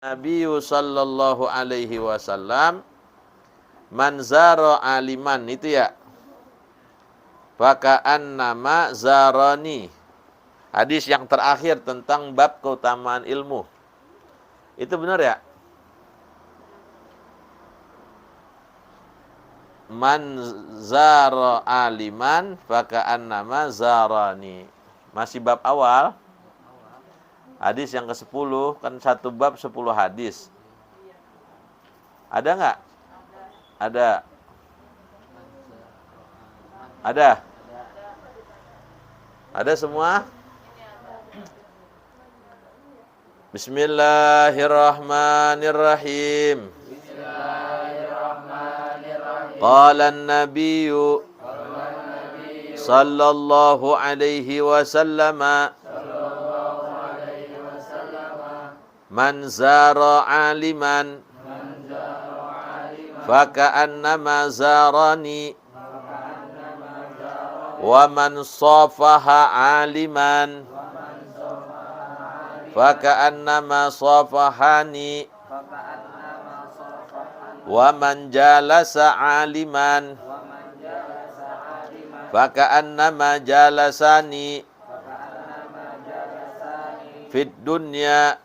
Nabi sallallahu alaihi wasallam man zara aliman, itu ya. Faka'an nama zarani. Hadis yang terakhir tentang bab keutamaan ilmu. Itu benar ya? Man zara aliman faka'an nama zarani. Masih bab awal. Hadis yang ke-10, kan satu bab 10 hadis. Ada nggak? Ada. Ada? Ada semua? Bismillahirrahmanirrahim. Qala an-nabiyyu sallallahu alaihi wasallam man zara aliman faka'annama zarani wa man safaha aliman faka'annama safahani wa man jalasa aliman faka'annama jalasani fid dunya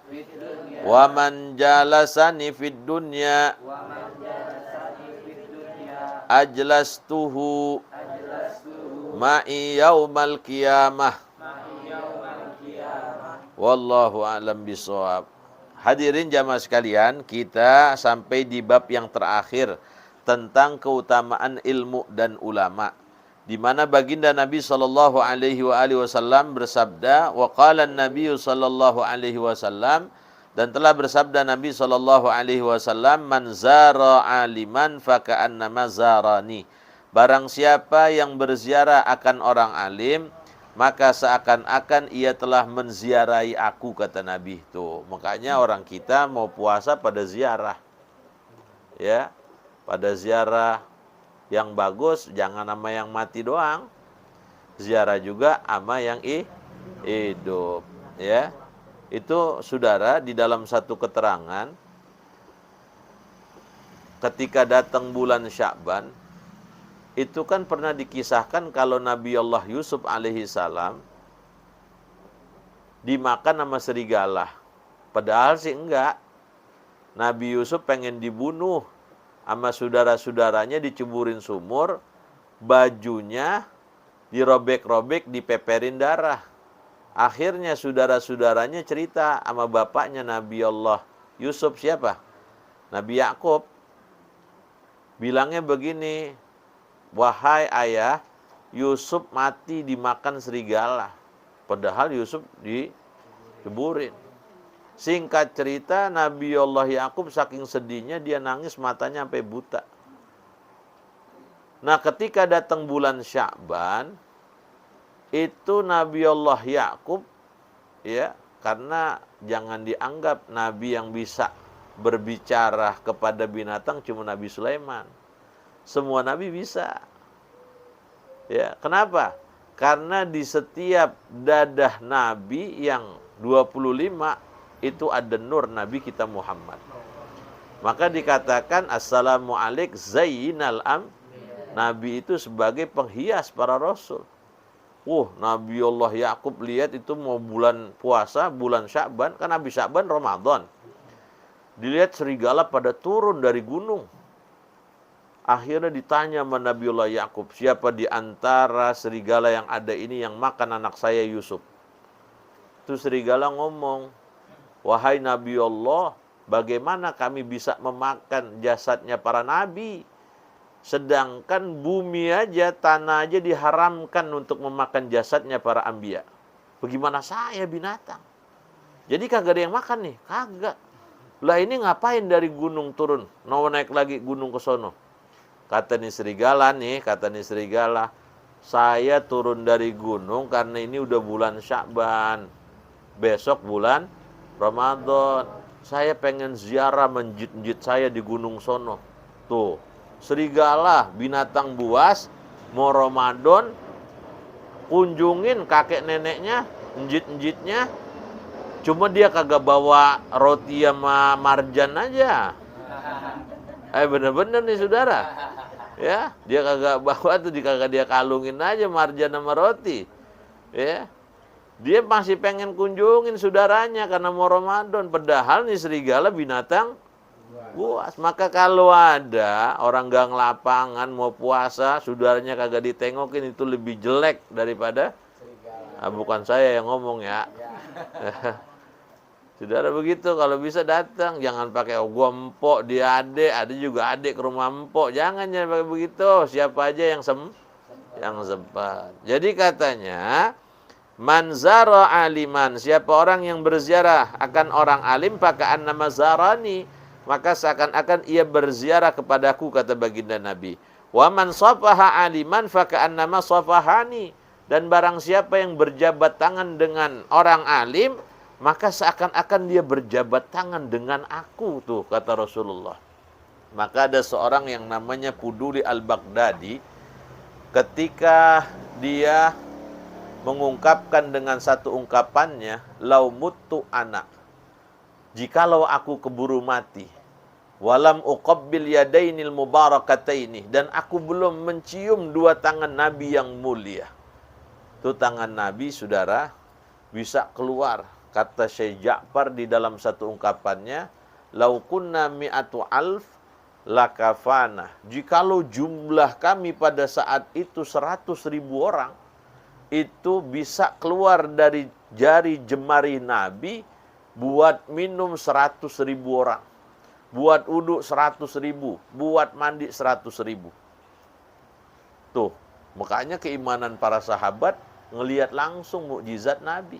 wa man jalasani fid dunya ajlastuhu ma'i yaumal qiyamah. Wallahu a'lam bishawab. Hadirin jamaah sekalian, kita sampai di bab yang terakhir tentang keutamaan ilmu dan ulama, di mana baginda Nabi sallallahu alaihi wasallam bersabda, wa qala an-nabiy sallallahu alaihi wasallam, dan telah bersabda Nabi sallallahu alaihi wasallam, man zara aliman faka'annama zarani. Barang siapa yang berziarah akan orang alim, maka seakan-akan ia telah menziarahi aku, kata Nabi. Tuh, makanya orang kita mau puasa pada ziarah. Ya, pada ziarah yang bagus, jangan sama yang mati doang. Ziarah juga sama yang hidup, ya. Itu saudara, di dalam satu keterangan, ketika datang bulan Sya'ban, itu kan pernah dikisahkan kalau Nabi Allah Yusuf alaihi salam dimakan sama serigala. Padahal sih enggak. Nabi Yusuf pengen dibunuh sama saudara-saudaranya, diceburin sumur, bajunya dirobek-robek, dipeperin darah. Akhirnya saudara-saudaranya cerita sama bapaknya Nabi Allah Yusuf, siapa? Nabi Yakub. Bilangnya begini, wahai ayah, Yusuf mati dimakan serigala. Padahal Yusuf diceburin. Singkat cerita, Nabi Allah Yakub saking sedihnya dia nangis, matanya sampai buta. Nah, ketika datang bulan Sya'ban, itu Nabi Allah Yakub, ya, karena jangan dianggap Nabi yang bisa berbicara kepada binatang cuma Nabi Sulaiman. Semua Nabi bisa. Ya, kenapa? Karena di setiap dadah Nabi yang 25 itu ada nur Nabi kita Muhammad. Maka dikatakan assalamualaikum zainal am. Nabi itu sebagai penghias para rasul. Nabi Allah Yakub lihat itu mau bulan puasa, bulan Sya'ban, kan habis Sya'ban Ramadan. Dilihat serigala pada turun dari gunung. Akhirnya ditanya sama Nabi Allah Yakub, siapa di antara serigala yang ada ini yang makan anak saya Yusuf? Itu serigala ngomong, wahai Nabi Allah, bagaimana kami bisa memakan jasadnya para nabi? Sedangkan bumi aja, tanah aja diharamkan untuk memakan jasadnya para anbiya. Bagaimana saya binatang? Jadi kagak ada yang makan nih, kagak. Lah ini ngapain dari gunung turun, mau naik lagi gunung ke sono? Kata nih serigala, saya turun dari gunung karena ini udah bulan Sya'ban. Besok bulan Ramadan. Saya pengen ziarah menjid-menjid saya di gunung sono. Tuh, serigala, binatang buas, mau Ramadan, kunjungin kakek neneknya, menjid-menjidnya, Cuma dia kagak bawa roti sama marjan aja. Bener-bener nih saudara. Ya, dia kagak bawa tuh, kagak dia kalungin aja marjan sama roti. Ya. Dia masih pengen kunjungin saudaranya karena mau Ramadan. Padahal nih serigala binatang buas. Maka kalau ada orang gang lapangan mau puasa, saudaranya kagak ditengokin, itu lebih jelek daripada bukan saya yang ngomong ya. Saudara begitu, kalau bisa datang, jangan pakai gua empok, dia adik, ada juga adik ke rumah empok. Jangan pakai begitu. Siapa aja yang sempat. Jadi katanya, man zara aliman, siapa orang yang berziarah akan orang alim, paka'an nama zarani, maka seakan-akan ia berziarah kepadaku, kata baginda Nabi. Wa man safaha aliman faka'an nama safahani, dan barang siapa yang berjabat tangan dengan orang alim, maka seakan-akan dia berjabat tangan dengan aku, tuh kata Rasulullah. Maka ada seorang yang namanya Fuduli al-Baghdadi, ketika dia mengungkapkan dengan satu ungkapannya, lau muttu anak, jikalau aku keburu mati, walam uqabbil yadainil mubarakataini, dan aku belum mencium dua tangan Nabi yang mulia. Itu tangan Nabi, saudara, bisa keluar. Kata Syekh Ja'far di dalam satu ungkapannya, lau kunna mi'atu alf lakafana, jikalau jumlah kami pada saat itu 100.000 orang, itu bisa keluar dari jari jemari Nabi buat minum 100.000 orang, buat uduk 100.000, buat mandi 100.000. Tuh, makanya keimanan para sahabat ngelihat langsung mukjizat Nabi.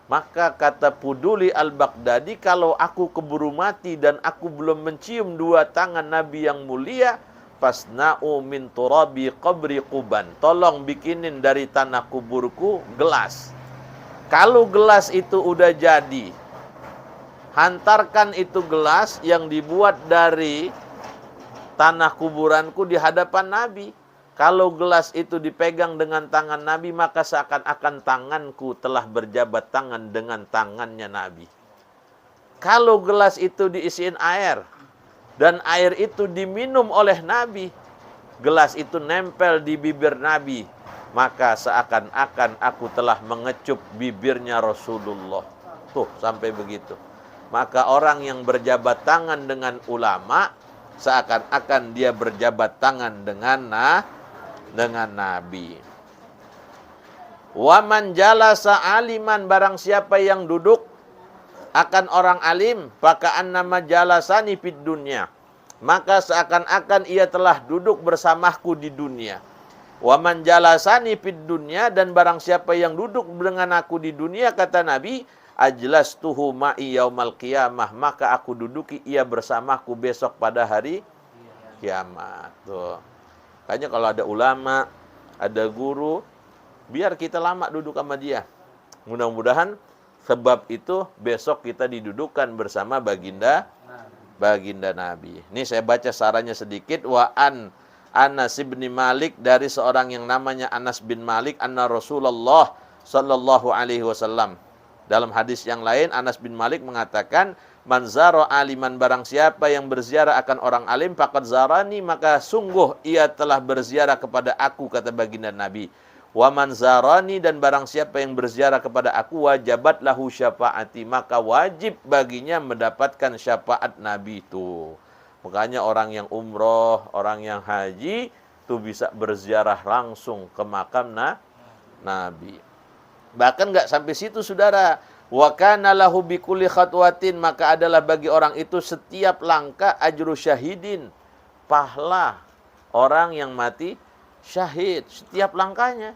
Maka kata Fuduli al-Baghdadi, kalau aku keburu mati dan aku belum mencium dua tangan Nabi yang mulia, fasna'u min turabi qabri Quban, tolong bikinin dari tanah kuburku gelas. Kalau gelas itu udah jadi, hantarkan itu gelas yang dibuat dari tanah kuburanku di hadapan Nabi. Kalau gelas itu dipegang dengan tangan Nabi, maka seakan-akan tanganku telah berjabat tangan dengan tangannya Nabi. Kalau gelas itu diisiin air, dan air itu diminum oleh Nabi, gelas itu nempel di bibir Nabi, maka seakan-akan aku telah mengecup bibirnya Rasulullah. Tuh, sampai begitu. Maka orang yang berjabat tangan dengan ulama, seakan-akan dia berjabat tangan dengan Nabi. Waman jalasa aliman, barang siapa yang duduk akan orang alim, paka'an nama jalasani fid dunya, maka seakan-akan ia telah duduk bersamaku di dunia. Waman jalasani fid dunya, dan barang siapa yang duduk dengan aku di dunia, kata Nabi, ajlastuhu ma'i yaumal qiyamah, maka aku duduki ia bersamaku besok pada hari kiamat. Tuh. Kayaknya kalau ada ulama, ada guru, biar kita lama duduk sama dia. Mudah-mudahan sebab itu besok kita didudukkan bersama baginda Nabi. Ini saya baca sarannya sedikit. Wa an Anas bin Malik, dari seorang yang namanya Anas bin Malik, anna Rasulullah sallallahu alaihi wasallam. Dalam hadis yang lain, Anas bin Malik mengatakan, man zara aliman, barang siapa yang berziarah akan orang alim, faqad zarani, maka sungguh ia telah berziarah kepada aku, kata baginda Nabi. Wa man zarani, dan barang siapa yang berziarah kepada aku, wajabat lahu syafaati, maka wajib baginya mendapatkan syafaat Nabi itu. Makanya orang yang umroh, orang yang haji itu bisa berziarah langsung ke makam Nabi. Bahkan enggak sampai situ, saudara. Wa kana lahu bikulli khatwatin, maka adalah bagi orang itu setiap langkah ajru syahidin, pahala orang yang mati syahid, setiap langkahnya.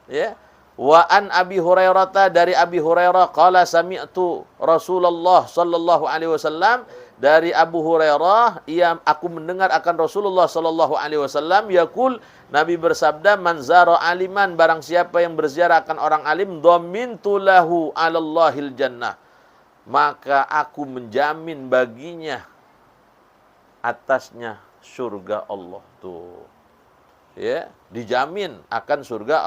Ya. Wa an Abi Hurairah, dari Abi Hurairah, qala sami'tu Rasulullah sallallahu alaihi wasallam, dari Abu Hurairah, aku mendengar akan Rasulullah sallallahu alaihi wasallam yaqul, Nabi bersabda, man zara aliman, barang siapa yang berziarah akan orang alim, dhamintu lahu 'alallahil jannah, maka aku menjamin baginya atasnya surga Allah. Tuh. Ya, dijamin akan surga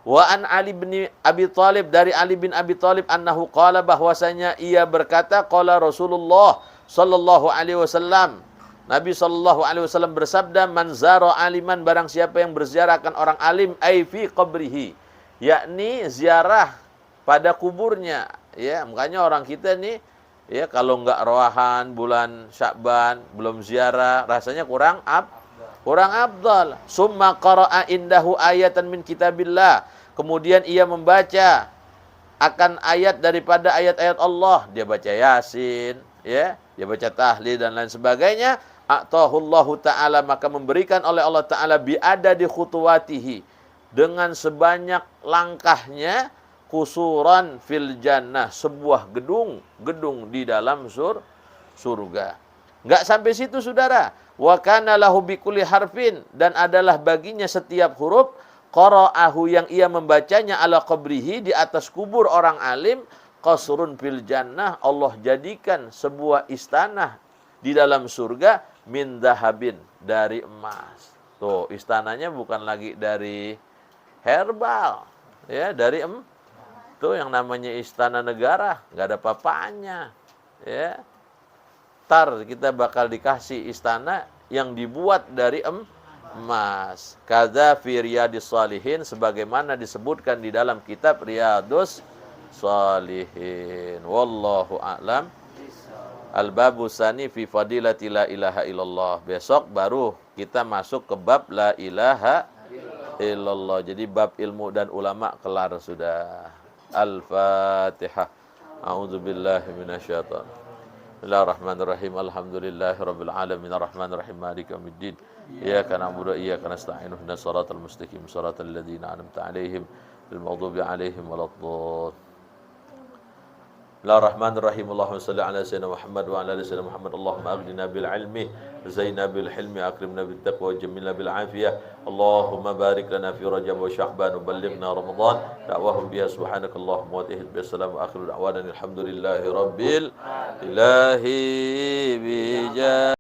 Wa an Ali bin Abi Thalib, dari Ali bin Abi Thalib annahu qala, bahwasanya ia berkata, qala Rasulullah sallallahu alaihi wasallam, Nabi sallallahu alaihi wasallam bersabda, man zara aliman, barang siapa yang berziarah akan orang alim, ai fi qabrihi, yakni ziarah pada kuburnya. Ya, makanya orang kita nih, ya, kalau enggak roahan bulan Sya'ban belum ziarah, rasanya kurang afdal. Summa qara'a indahu ayatan min kitabillah, kemudian ia membaca akan ayat daripada ayat-ayat Allah, dia baca Yasin, ya, dia baca tahlil dan lain sebagainya. A'tahullahu ta'ala, maka memberikan oleh Allah Ta'ala bi'adadi khutuwatihi, dengan sebanyak langkahnya, kusuran fil jannah, sebuah gedung di dalam surga. Enggak sampai situ, saudara. Wa kana lahu bikulli harfin, dan adalah baginya setiap huruf, qara'ahu, yang ia membacanya, ala qabrihi, di atas kubur orang alim, qasrun fil jannah, Allah jadikan sebuah istana di dalam surga, min dahabin, dari emas. Tuh, istananya bukan lagi dari herbal, ya, dari tuh yang namanya istana negara, nggak ada papanya, ya. Tar kita bakal dikasih istana yang dibuat dari emas. Kadza fi Riyadhis Shalihin, sebagaimana disebutkan di dalam kitab Riyadhus Shalihin. Wallahu a'lam. Al-babu tsani fi fadilati la ilaha illallah. Besok baru kita masuk ke bab la ilaha illallah. Jadi bab ilmu dan ulama kelar sudah. Al-Fatihah. A'udzubillahi minasyaitonir. Bismillahirrahmanirrahim. Alhamdulillahirabbil alamin arrahmanirrahim maliki yaumiddin. Iyyaka na'budu wa iyyaka nasta'in. Ihdinas siratal mustaqim, siratal ladzina an'amta 'alaihim ghairil maghdubi 'alaihim waladdallin. Bismillahirrahmanirrahim. Allahumma shalli ala sayyidina Muhammad wa ala ali sayyidina Muhammad. Allahumma aghnina bil ilmi, zaina bil hilmi, akrimna bit taqwa, jamilna bil afiyah. Allahumma barik lana fi Rajab wa Sya'ban wa ballighna Ramadan. Da'wahum biha subhanakallahumma wa tahid bisalam wa akhiru da'wana alhamdulillahi rabbil ilahi bija